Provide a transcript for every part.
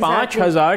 5,000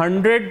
100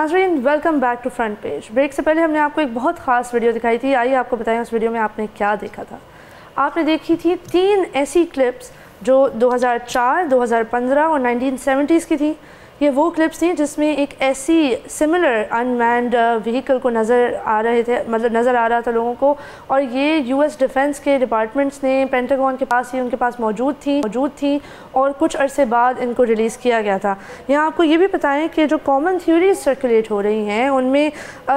ناظرین welcome back to front page. Break سے پہلے ہم نے آپ کو ایک بہت خاص ویڈیو دکھائی تھی. آئیے آپ کو بتائیں اس ویڈیو میں آپ نے کیا دیکھا تھا. آپ نے دیکھی تھی 3 ایسی کلپس جو 2004, 2015 اور 1970s کی تھیں. یہ وہ کلپس تھیں جس میں ایک ایسی سملر انمینڈ وہیکل کو نظر آ رہا تھا لوگوں کو, اور یہ یو ایس ڈیفنس کے ڈپارٹمنٹس نے پینٹاگون کے پاس ہی ان کے پاس موجود تھیں اور کچھ عرصے بعد ان کو ریلیز کیا گیا تھا. یہاں آپ کو یہ بھی بتائیں کہ جو کامن تھیوریز سرکولیٹ ہو رہی ہیں ان میں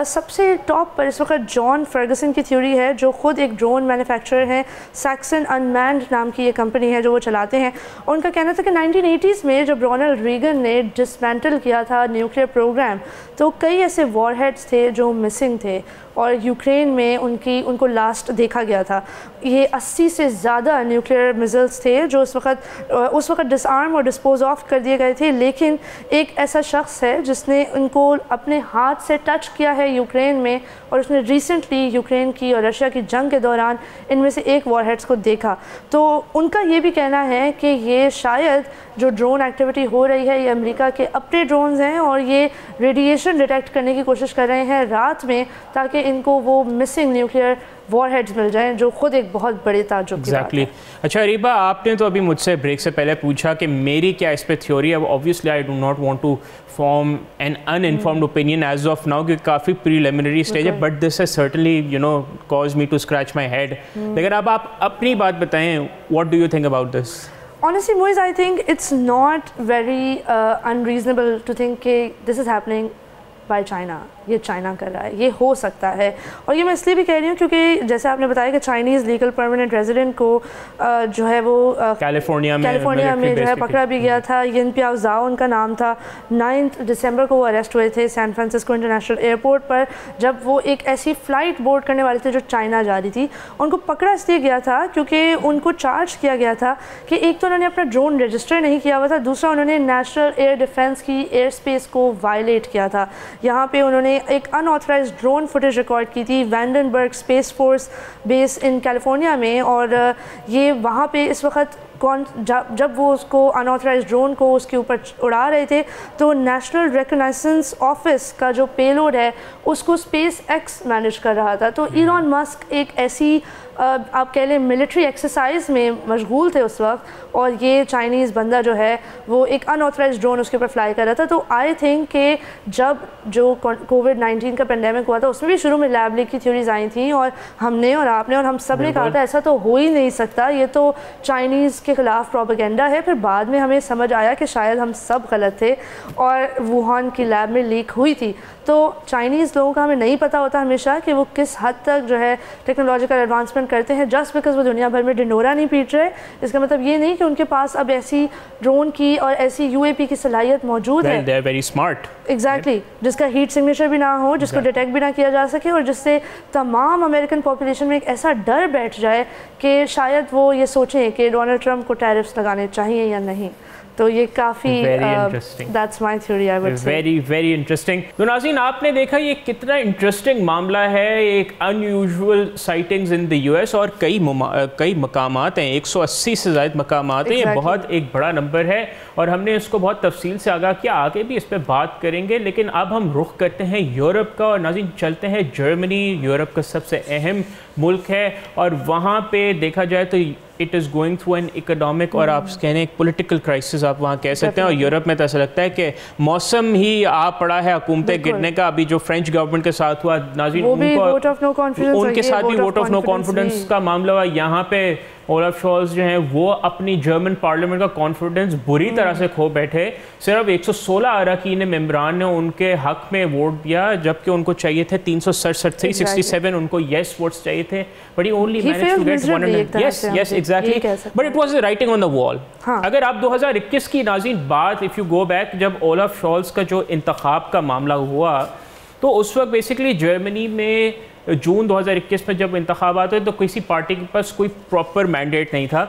سب سے ٹاپ پر اس وقت جان فرگسن کی تھیوری ہے, جو خود ایک ڈرون مینوفیکچرر ہیں. سیکسن انمینڈ نام کی یہ کمپنی ہے جو وہ چلاتے ہیں. اور ان کا کہنا تھا کہ 1980s میں جب رونلڈ ریگن نے ڈسمینٹل کیا تھا نیوکلیئر پروگرام, تو کئی ایسے وار ہیڈز تھے جو مسنگ تھے اور یوکرین میں ان کو لاسٹ دیکھا گیا تھا. یہ 80 سے زیادہ نیوکلیئر میزائلز تھے جو اس وقت ڈس آرم اور ڈسپوز آف کر دیے گئے تھے. لیکن ایک ایسا شخص ہے جس نے ان کو اپنے ہاتھ سے ٹچ کیا ہے یوکرین میں, اور اس نے ریسنٹلی یوکرین کی اور رشیا کی جنگ کے دوران ان میں سے ایک وار ہیڈز کو دیکھا. تو ان کا یہ بھی کہنا ہے کہ یہ شاید جو ڈرون ایکٹیویٹی ہو رہی ہے یہ امریکہ کے اپنے ڈرونز ہیں, اور یہ ریڈیشن ڈیٹیکٹ کرنے کی کوشش کر رہے ہیں رات میں, تاکہ ان کو وہ مسنگ نیوکلیئر وار ہیڈز مل جائیں, جو خود ایک بہت بڑے تعجب کی بات ہے. اچھا اریبہ, آپ نے تو ابھی مجھ سے بریک سے پہلے پوچھا کہ میری کیا اس پہ تھیوری ہے. obviously I do not want to form an uninformed opinion as of now, کہ کافی preliminary stage ہے, but this has certainly caused me to scratch my head. لیکن اب آپ اپنی بات بتائیں, what do you think about this? Honestly, Moiz, I think it's not very unreasonable to think that this is happening by China. یہ China کر رہا ہے, یہ ہو سکتا ہے. اور یہ میں اس لیے بھی کہہ رہی ہوں کیونکہ جیسے آپ نے بتایا کہ چائنیز لیگل پرماننٹ ریزیڈنٹ کو جو ہے وہ کیلیفورنیا میں جو ہے پکڑا بھی گیا تھا. ین پیاؤ زاؤ ان کا نام تھا. 9 دسمبر کو وہ اریسٹ ہوئے تھے سین فرانسسکو انٹرنیشنل ایئرپورٹ پر, جب وہ ایک ایسی فلائٹ بورڈ کرنے والے تھے جو چائنا جا رہی تھی. ان کو پکڑا اس لیے گیا تھا کیونکہ ان کو چارج کیا گیا تھا کہ ایک تو انہوں نے اپنا ڈرون رجسٹر نہیں کیا ہوا تھا, دوسرا انہوں نے نیشنل ایئر ڈیفنس کی ایئر اسپیس کو وائلیٹ کیا تھا. یہاں پہ انہوں نے ایک ان آتھرائزڈ ڈرون فوٹیج ریکارڈ کی تھی Vandenberg space force base in California میں, اور یہ وہاں پہ اس وقت جب وہ اس کو ان آتھرائزڈ ڈرون کو اس کے اوپر اڑا رہے تھے تو نیشنل ریکنائزنس آفس کا جو پے لوڈ ہے اس کو اسپیس ایکس مینیج کر رہا تھا. تو ایلان مسک ایک ایسی آپ کہہ لیں ملٹری ایکسرسائز میں مشغول تھے اس وقت, اور یہ چائنیز بندہ جو ہے وہ ایک ان آتھرائزڈ ڈرون اس کے اوپر فلائی کر رہا تھا. تو آئی تھنک کہ جب جو کووڈ-19 کا پینڈیمک ہوا تھا اس میں بھی شروع میں لیب لیک کی تھیوریز آئی تھیں, اور ہم نے اور آپ نے اور ہم سب نے کہا تھا ایسا تو ہو ہی نہیں سکتا, یہ تو چائنیز کے خلاف پروپیگنڈا ہے. پھر بعد میں ہمیں سمجھ آیا کہ شاید ہم سب غلط تھے اور ووہان کی لیب میں لیک ہوئی تھی. تو چائنیز لوگوں کا ہمیں نہیں پتہ ہوتا ہمیشہ کہ وہ کس حد تک جو ہے ٹیکنالوجیکل ایڈوانسمنٹ کرتے ہیں. جسٹ بیکاز وہ دنیا بھر میں ڈنڈورا نہیں پیٹ رہے, اس کا مطلب یہ نہیں کہ ان کے پاس اب ایسی ڈرون کی اور ایسی یو اے پی کی صلاحیت موجود ہے. They are very smart. Exactly, جس کا ہیٹ سگنیچر بھی نہ ہو, جس کو ڈیٹیکٹ بھی نہ کیا جا سکے, اور جس سے تمام امریکن پاپولیشن میں ایک ایسا ڈر بیٹھ جائے کہ شاید وہ یہ سوچیں کہ ڈونلڈ ٹرمپ کو ٹیرفس لگانے چاہیے یا نہیں. تو یہ کافی that's my theory I would say. very interesting. تو ناظرین آپ نے دیکھا یہ کتنا انٹرسٹنگ معاملہ ہے, ایک unusual sightings in the US, اور کئی مقامات ہیں, 180 سے زائد مقامات ہیں. یہ بہت ایک بڑا نمبر ہے اور ہم نے اس کو بہت تفصیل سے آگاہ کیا, آگے بھی اس پہ بات کریں گے. لیکن اب ہم رخ کرتے ہیں یورپ کا, اور ناظرین چلتے ہیں جرمنی. یورپ کا سب سے اہم ملک ہے اور وہاں پہ دیکھا جائے تو it is going through an economic اور آپ کہنے ایک پولیٹیکل کرائسس آپ وہاں کہہ سکتے ہیں. اور یورپ میں تو ایسا لگتا ہے کہ موسم ہی آ پڑا ہے حکومتیں گرنے کا. ابھی جو فرینچ گورنمنٹ کے ساتھ ہوا ناظرین, ان کے ساتھ بھی ووٹ آف نو کانفیڈنس کا معاملہ ہوا. یہاں پہ اولاف شولز جو ہیں وہ اپنی جرمن پارلیمنٹ کا کانفیڈنس بری طرح سے کھو بیٹھے. صرف 116 اراکین ممبران نے ان کے حق میں ووٹ دیا, جبکہ ان کو چاہیے تھے 367 ان کو یس ووٹس چاہیے تھے, but he only managed to get 100. Yes, exactly. But it was the writing on the wall. اگر آپ 2021 کی ناظرین بات if you go back, جب اولاف شولز کا جو انتخاب کا معاملہ ہوا تو اس وقت بیسیکلی جرمنی میں جون 2021 میں جب انتخابات ہوئے تو کسی پارٹی کے پاس کوئی پراپر مینڈیٹ نہیں تھا.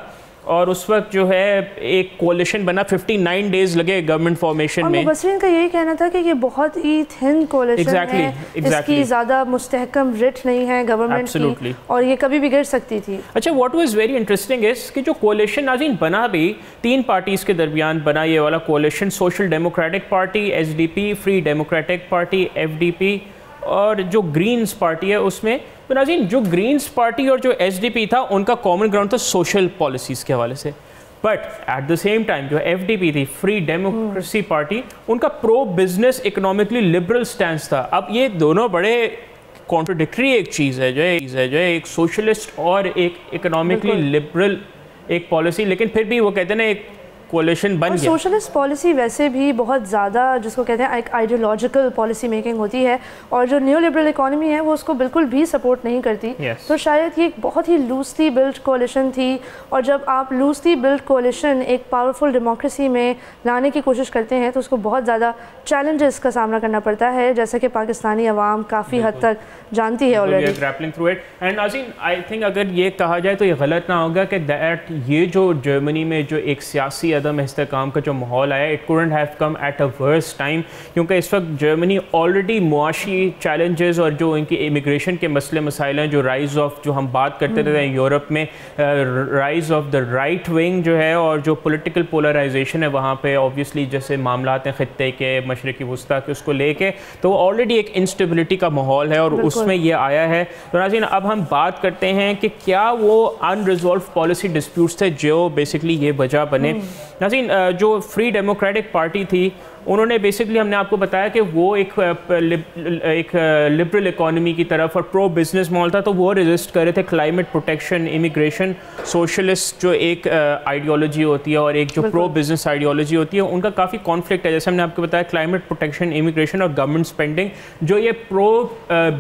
اور اس وقت جو ہے ایک کولیشن بنا, 59 ڈیز لگے گورنمنٹ فارمیشن میں. اور مبصرین کا یہی کہنا تھا کہ یہ بہت ہی تھن کولیشن ہے, اس کی زیادہ مستحکم رٹ نہیں ہے گورنمنٹ کی, اور یہ کبھی بھی گر سکتی تھی. اچھا, what was very interesting is کہ جو کولیشن ناظرین بنا بھی 3 پارٹیز کے درمیان بنا, یہ والا coalition, social democratic party S D P, free democratic party F D P, اور جو گرینز پارٹی ہے اس میں. تو ناظرین جو گرینز پارٹی اور جو ایس ڈی پی تھا ان کا کامن گراؤنڈ تھا سوشل پالیسیز کے حوالے سے, but at the same time جو ایف ڈی پی تھی, فری ڈیموکریسی پارٹی, ان کا pro business economically liberal stance تھا. اب یہ دونوں بڑے کانٹرڈکٹری ایک چیز ہے جو ہے ایک سوشلسٹ اور ایک اکنامکلی لبرل ایک پالیسی, لیکن پھر بھی وہ کہتے ہیں نا ایک کولیشن بن گیا. سوشلسٹ پالیسی ویسے بھی بہت زیادہ جس کو کہتے ہیں ایک آئیڈیولوجیکل پالیسی میکنگ ہوتی ہے, اور جو نیو لبرل اکانومی ہے وہ اس کو بالکل بھی سپورٹ نہیں کرتی. تو شاید یہ ایک بہت ہی لوزلی بلڈ کولیشن تھی, اور جب آپ لوزلی بلڈ کولیشن ایک پاورفل ڈیموکریسی میں لانے کی کوشش کرتے ہیں تو اس کو بہت زیادہ چیلنجز کا سامنا کرنا پڑتا ہے, جیسا کہ پاکستانی عوام کافی حد تک جانتی ہے آلریڈی. اینڈ ناظرین آئی تھنک اگر یہ کہا جائے تو یہ غلط نہ ہوگا کہ دیٹ یہ جو جرمنی میں جو ایک سیاسی عدم استحکام کا جو ماحول آیا, it couldn't have come at a worse time, کیونکہ اس وقت جرمنی آلریڈی معاشی چیلنجز اور جو ان کی امیگریشن کے مسئلے مسائل ہیں, جو رائز آف جو ہم بات کرتے رہتے ہیں یورپ میں, rise of the right wing جو ہے, اور جو پولیٹیکل پولرائزیشن ہے وہاں پہ آبویسلی جیسے معاملات ہیں خطے کے مشرقی وسطیٰ کے, اس کو لے کے تو وہ آلریڈی ایک انسٹیبلٹی کا ماحول ہے, اور اس میں یہ آیا ہے. تو ناظرین اب ہم bات کرتے ہیں کہ کیا وہ انریزولوڈ پالیسی ڈسپیوٹس تھے جو بیسکلی یہ وجہ بنے. ناظرین جو فری ڈیموکریٹک پارٹی تھی انہوں نے بیسکلی, ہم نے آپ کو بتایا کہ وہ ایک لبرل اکانومی کی طرف اور پرو بزنس ماحول تھا, تو وہ ریزسٹ کر رہے تھے کلائمیٹ پروٹیکشن, امیگریشن, سوشلسٹ جو ایک آئیڈیالوجی ہوتی ہے اور ایک جو پرو بزنس آئیڈیالوجی ہوتی ہے, ان کا کافی کانفلکٹ ہے. جیسے ہم نے آپ کو بتایا کلائمیٹ پروٹیکشن, امیگریشن اور گورنمنٹ اسپینڈنگ, جو یہ پرو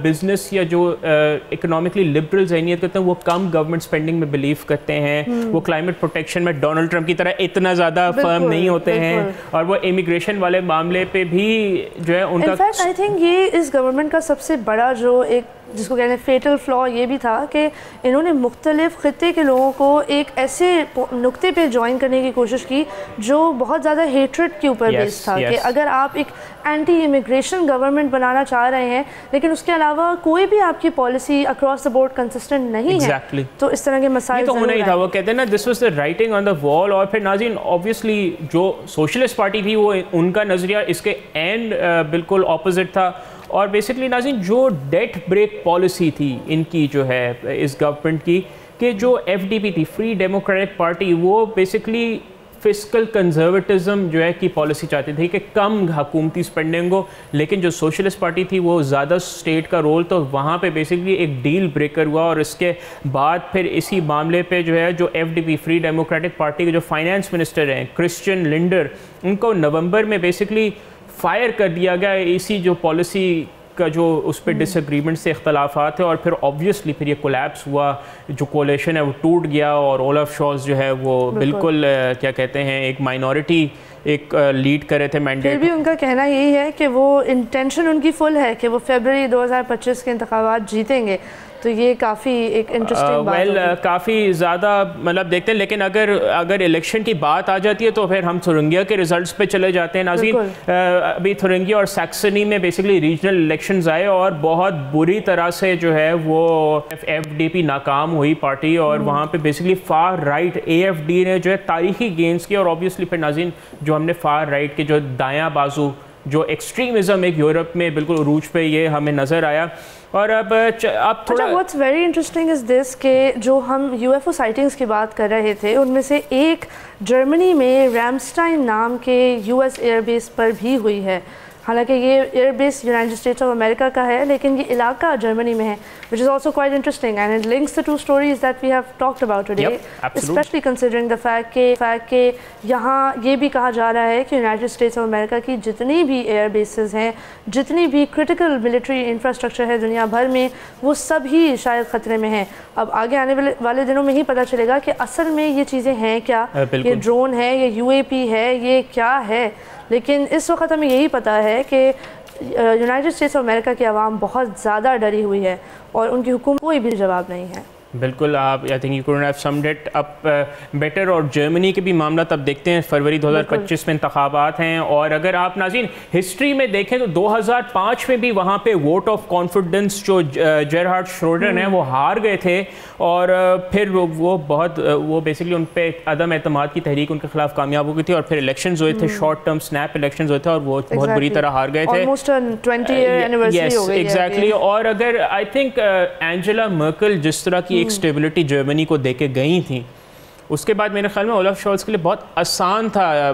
بزنس یا جو اکنامکلی لبرل ذہنیت کرتے ہیں وہ کم گورنمنٹ اسپینڈنگ میں بلیو کرتے ہیں, وہ کلائمیٹ پروٹیکشن میں ڈونلڈ ٹرمپ کی طرح اتنا زیادہ فرم نہیں ہوتے ہیں, اور وہ امیگریشن والے معاملے پہ بھی جو ہے ان کا. انفیکٹ آئی تھنک یہ اس گورنمنٹ کا سب سے بڑا جو ایک جس کو کہتے ہیں فیٹل فلا یہ بھی تھا کہ انہوں نے مختلف خطے کے لوگوں کو ایک ایسے نقطے پہ جوائن کرنے کی کوشش کی جو بہت زیادہ ہیٹرڈ کے اوپر بیس تھا, کہ اگر آپ ایک اینٹی امیگریشن گورنمنٹ بنانا چاہ رہے ہیں لیکن اس کے علاوہ کوئی بھی آپ کی policy across the board consistent نہیں ہے, تو اس طرح کے مسائل تو ہونا ہی تھا. وہ کہتے ہیں نا this was the writing on دا وال. اور پھر ناظرین آبویسلی جو سوشلسٹ پارٹی تھی وہ ان کا نظریہ اس کے اینڈ بالکل اپوزٹ تھا, اور بیسکلی ناظرین جو ڈیٹ بریک پالیسی تھی ان کی جو ہے اس گورنمنٹ کی, کہ جو ایف ڈی پی تھی فری ڈیموکریٹک پارٹی, وہ بیسکلی فسکل کنزرویٹزم جو ہے کی پالیسی چاہتی تھی کہ کم حکومتی اسپینڈنگ ہو, لیکن جو سوشلسٹ پارٹی تھی وہ زیادہ اسٹیٹ کا رول, تو وہاں پہ بیسکلی ایک ڈیل بریکر ہوا. اور اس کے بعد پھر اسی معاملے پہ جو ہے جو F D P free democratic party کے جو فائنانس منسٹر ہیں کرسچین لنڈر, ان کو نومبر میں بیسکلی فائر کر دیا گیا اسی جو پالیسی کا جو اس پہ ڈس ایگریمنٹ سے اختلافات ہیں. اور پھر آبویسلی پھر یہ کولیپس ہوا, جو کولیشن ہے وہ ٹوٹ گیا, اور اولف شالز جو ہے وہ بالکل کیا کہتے ہیں ایک مائنورٹی ایک لیڈ کر رہے تھے مینڈیٹ. پھر بھی ان کا کہنا یہی ہے کہ وہ انٹینشن ان کی فل ہے کہ وہ فیبرری 2025 کے انتخابات جیتیں گے, تو یہ کافی ایک انٹرسٹنگ بات ہے. کافی زیادہ مطلب دیکھتے ہیں, لیکن اگر الیکشن کی بات آ جاتی ہے تو پھر ہم تھورنگیا کے ریزلٹس پہ چلے جاتے ہیں. ناظرین ابھی تھورنگیا اور سیکسنی میں بیسکلی ریجنل الیکشنز آئے, اور بہت بری طرح سے جو ہے وہ ایف ڈی پی ناکام ہوئی پارٹی, اور وہاں پہ basically far right A F D نے جو ہے تاریخی گینز کی. اور آبویسلی پھر ناظرین جو ہم نے فار رائٹ کے جو دایاں بازو جو ایکسٹریمزم ایک یورپ میں بالکل عروج پہ یہ ہمیں نظر آیا. اور اب تھوڑا واٹس ویری انٹرسٹنگ از دس کہ جو ہم یو ایف او سائٹنگس کی بات کر رہے تھے ان میں سے ایک جرمنی میں ریمسٹائن نام کے یو ایس ایئر بیس پر بھی ہوئی ہے. حالانکہ یہ air base United States of America کا ہے, لیکن یہ علاقہ جرمنی میں ہے, which is also quite interesting and it links the two stories that we have talked about today, especially considering the fact کہ یہاں یہ بھی کہا جا رہا ہے کہ یونائٹڈ اسٹیٹس آف امریکہ کی جتنی بھی ایئر بیسز ہیں, جتنی بھی کرٹیکل ملٹری انفراسٹرکچر ہے دنیا بھر میں, وہ سب ہی شاید خطرے میں ہیں. اب آگے آنے والے دنوں میں ہی پتہ چلے گا کہ اصل میں یہ چیزیں ہیں کیا, یہ ڈرون ہے, یہ یو اے پی ہے, یہ کیا ہے. لیکن اس وقت ہمیں یہی پتہ ہے کہ یونائٹڈ اسٹیٹس آف امریکہ کی عوام بہت زیادہ ڈری ہوئی ہے, اور ان کی حکومت کوئی بھی جواب نہیں ہے. بالکل آپ I think you couldn't have summed it up better. اور جرمنی کے بھی معاملہ تب دیکھتے ہیں, فروری 2025 میں انتخابات ہیں, اور اگر آپ ناظرین ہسٹری میں دیکھیں تو 2005 میں بھی وہاں پہ ووٹ آف کانفیڈنس جو جیرہارڈ شروڈر ہیں وہ ہار گئے تھے, اور پھر وہ بیسکلی ان پہ عدم اعتماد کی تحریک ان کے خلاف کامیاب ہو گئی تھی, اور پھر الیکشنز ہوئے تھے, شارٹ ٹرم سنیپ الیکشنز ہوئے تھے, اور وہ بہت بری طرح ہار گئے تھے. ایگزیکٹلی. اور اگر آئی تھنک اینجلا مرکل جس طرح کی ایک اسٹیبلٹی جرمنی کو دے کے گئی تھیں, اس کے بعد میرے خیال میں اولاف شولز کے لیے بہت آسان تھا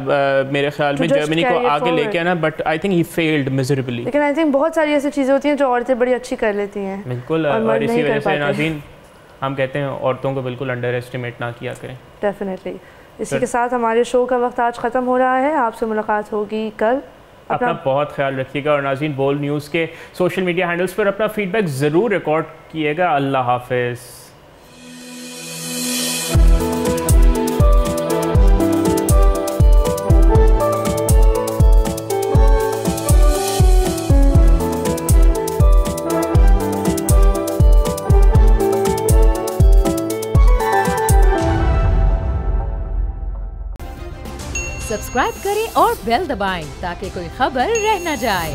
میرے خیال میں جرمنی کو آگے لے کے آنا, but I think he field میزریبلی. لیکن آئی تھنک بہت ساری ایسی چیزیں ہوتی ہیں جو عورتیں بڑی اچھی کر لیتی ہیں. بالکل, اور اسی وجہ سے ناظرین ہم کہتے ہیں عورتوں کو بالکل انڈر ایسٹیمیٹ نہ کیا کریں. ڈیفینیٹلی. اسی کے ساتھ ہمارے شو کا وقت آج ختم ہو رہا ہے. آپ سے ملاقات ہوگی کل. اپنا بہت خیال رکھیے گا, اور ناظرین بول نیوز کے سوشل میڈیا ہینڈلز پر اپنا فیڈ بیک ضرور ریکارڈ کیے گا. اللہ حافظ. سبسکرائب کریں اور بیل دبائیں تاکہ کوئی خبر رہ نہ جائے.